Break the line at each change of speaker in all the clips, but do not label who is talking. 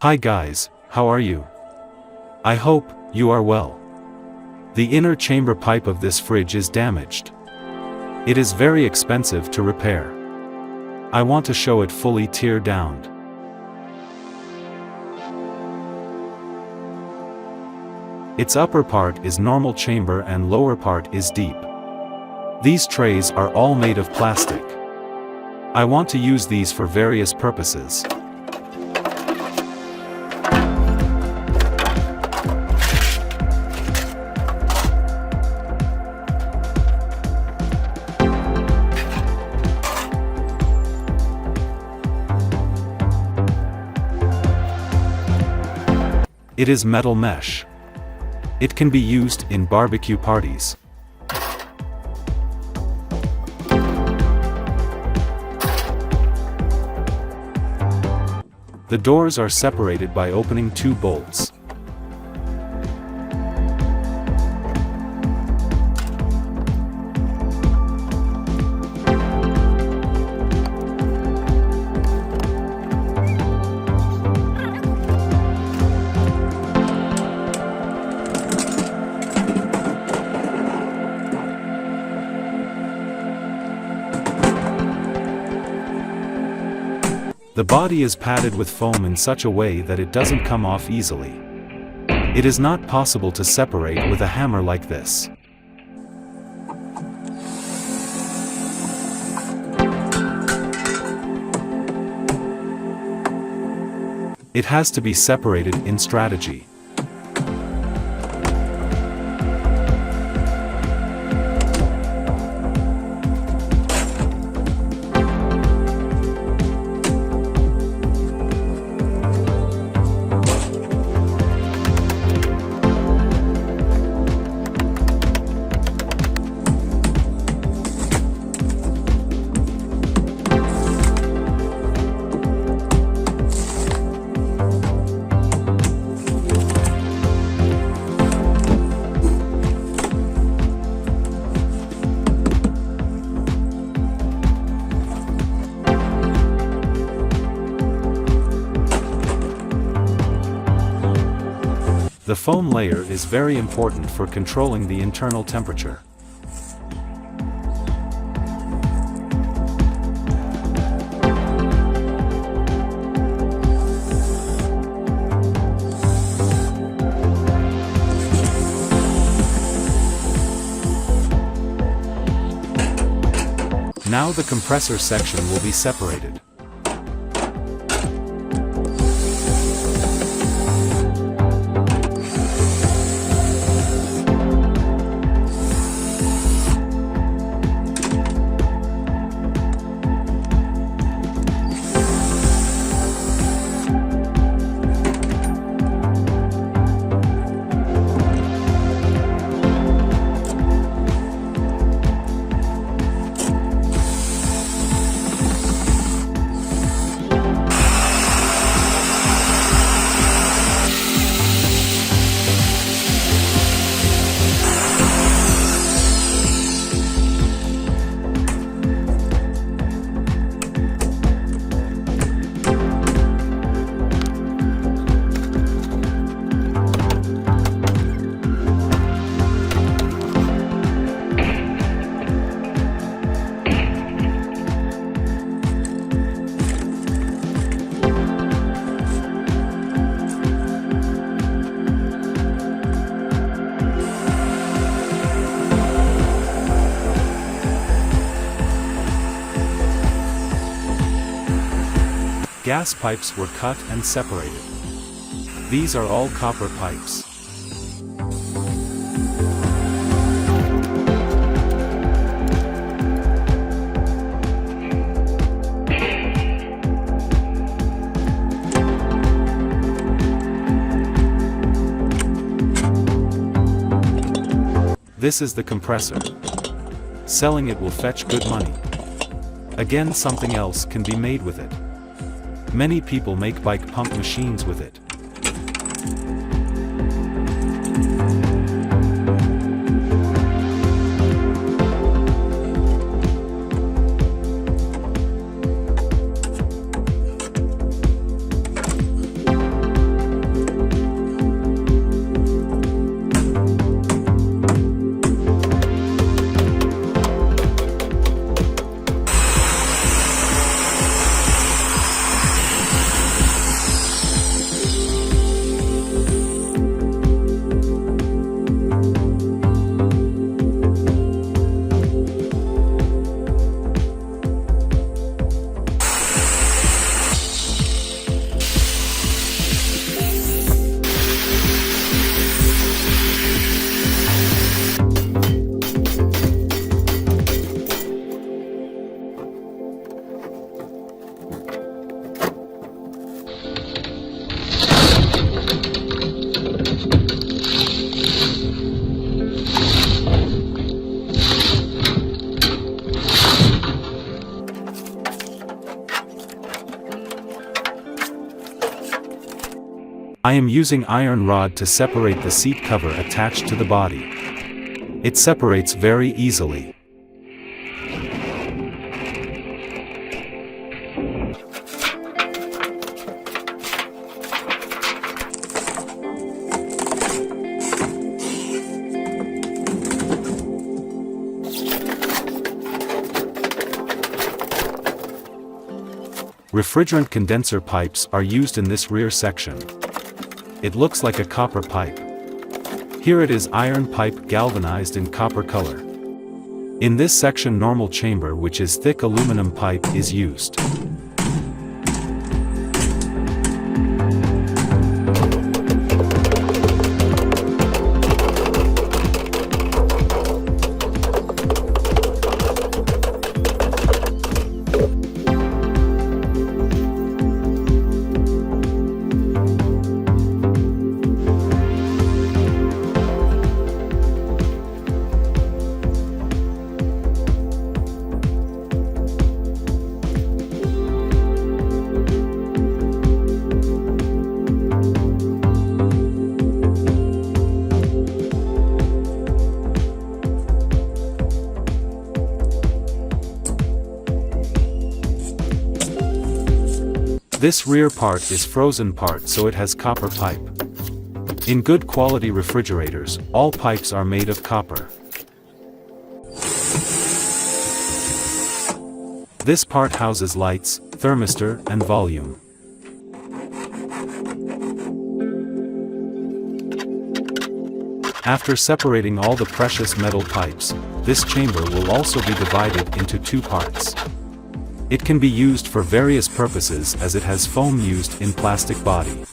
Hi guys, how are you? I hope you are well. The inner chamber pipe of this fridge is damaged. It is very expensive to repair. I want to show it fully tear down. Its upper part is normal chamber and lower part is deep. These trays are all made of plastic. I want to use these for various purposes. It is metal mesh. It can be used in barbecue parties. The doors are separated by opening two bolts. The body is padded with foam in such a way that it doesn't come off easily. It is not possible to separate with a hammer like this. It has to be separated in strategy. The foam layer is very important for controlling the internal temperature. Now the compressor section will be separated. Gas pipes were cut and separated. These are all copper pipes. This is the compressor. Selling it will fetch good money. Again, something else can be made with it. Many people make bike pump machines with it. I am using iron rod to separate the seat cover attached to the body. It separates very easily. Refrigerant condenser pipes are used in this rear section. It looks like a copper pipe. Here it is iron pipe galvanized in copper color. In this section normal chamber, which is thick aluminum pipe, is used. This rear part is frozen part, so it has copper pipe. In good quality refrigerators, all pipes are made of copper. This part houses lights, thermistor, and volume. After separating all the precious metal pipes, this chamber will also be divided into two parts. It can be used for various purposes as it has foam used in plastic body.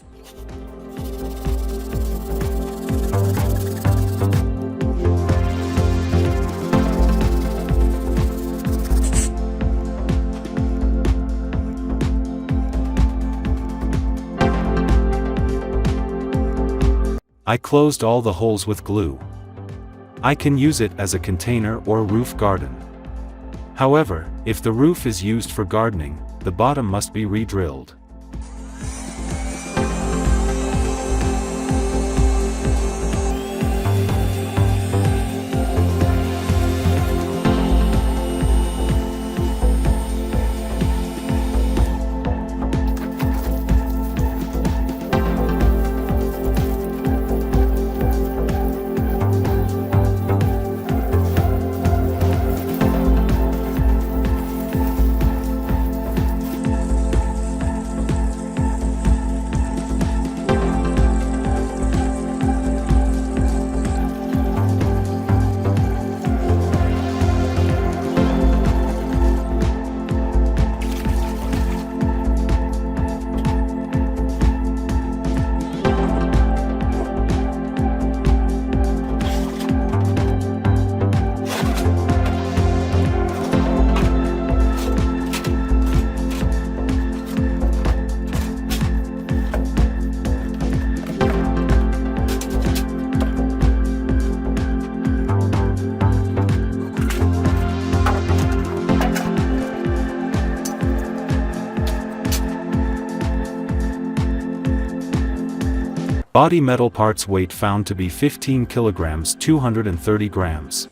I closed all the holes with glue. I can use it as a container or roof garden. However, if the roof is used for gardening, the bottom must be re-drilled. Body metal parts weight found to be 15 kilograms 230 grams.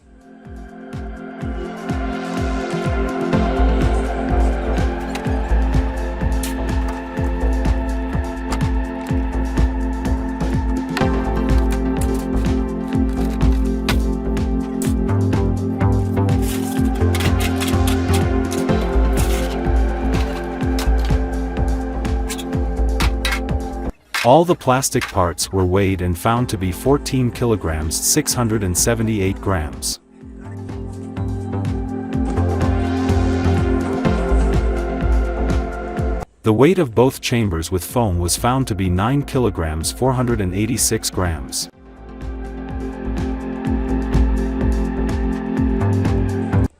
All the plastic parts were weighed and found to be 14 kilograms 678 grams. The weight of both chambers with foam was found to be 9 kilograms 486 grams.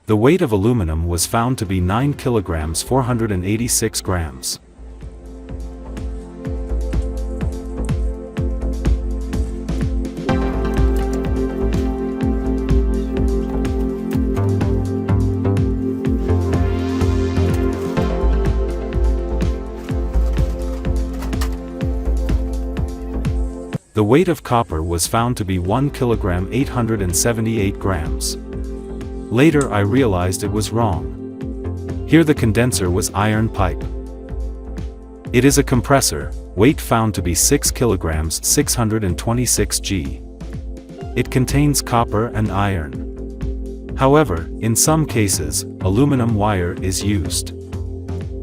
The weight of aluminum was found to be 9 kilograms 486 grams. The weight of copper was found to be 1 kilogram 878 grams. Later I realized it was wrong. Here the condenser was iron pipe. It is a compressor, weight found to be 6 kilograms 626 g. It contains copper and iron. However, in some cases, aluminum wire is used.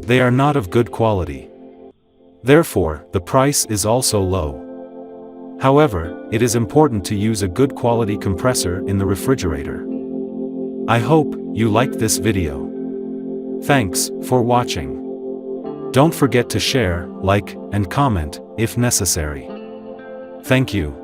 They are not of good quality. Therefore, the price is also low. However, it is important to use a good quality compressor in the refrigerator. I hope you liked this video. Thanks for watching. Don't forget to share, like, and comment if necessary. Thank you.